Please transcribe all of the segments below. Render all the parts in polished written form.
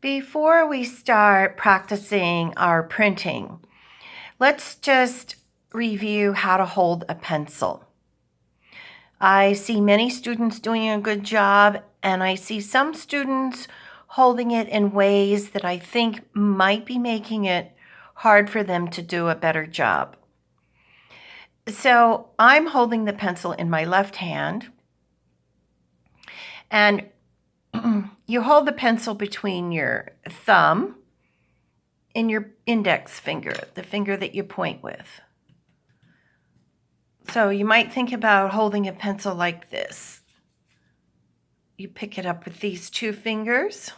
Before we start practicing our printing, let's just review how to hold a pencil. I see many students doing a good job, and I see some students holding it in ways that I think might be making it hard for them to do a better job. So I'm holding the pencil in my left hand, and you hold the pencil between your thumb and your index finger, the finger that you point with. So you might think about holding a pencil like this. You pick it up with these two fingers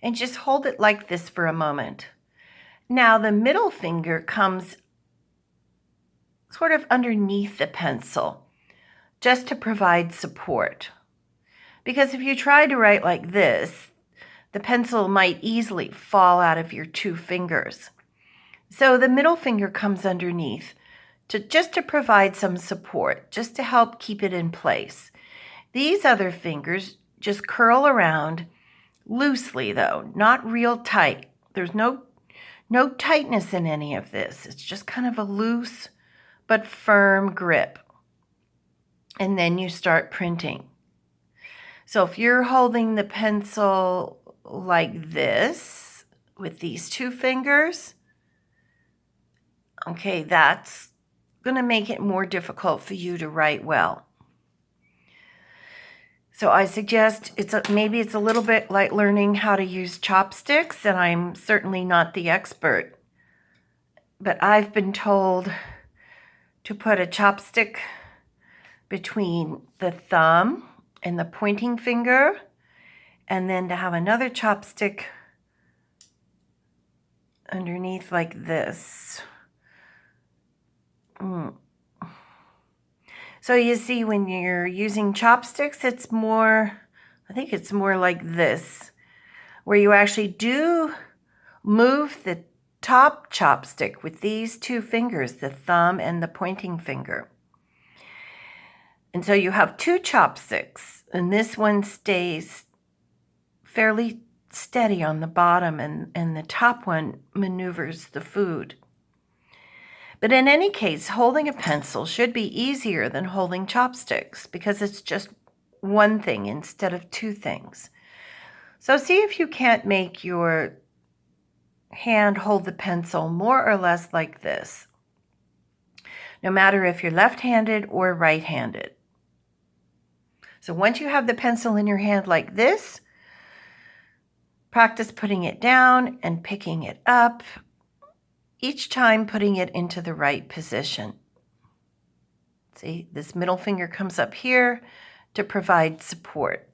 and just hold it like this for a moment. Now the middle finger comes sort of underneath the pencil just to provide support. Because if you try to write like this, the pencil might easily fall out of your two fingers. So the middle finger comes underneath just to provide some support, just to help keep it in place. These other fingers just curl around loosely though, not real tight. There's no tightness in any of this. It's just kind of a loose but firm grip. And then you start printing. So if you're holding the pencil like this with these two fingers, okay, that's going to make it more difficult for you to write well. So I suggest maybe it's a little bit like learning how to use chopsticks, and I'm certainly not the expert, but I've been told to put a chopstick between the thumb and the pointing finger, and then to have another chopstick underneath like this. So you see, when you're using chopsticks, I think it's more like this, where you actually do move the top chopstick with these two fingers, the thumb and the pointing finger. And so you have two chopsticks, and this one stays fairly steady on the bottom, and the top one maneuvers the food. But in any case, holding a pencil should be easier than holding chopsticks because it's just one thing instead of two things. So see if you can't make your hand hold the pencil more or less like this, no matter if you're left-handed or right-handed. So once you have the pencil in your hand like this, practice putting it down and picking it up, each time putting it into the right position. See, this middle finger comes up here to provide support.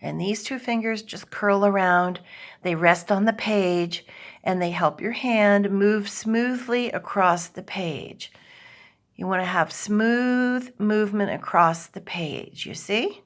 And these two fingers just curl around, they rest on the page, and they help your hand move smoothly across the page. You want to have smooth movement across the page, you see?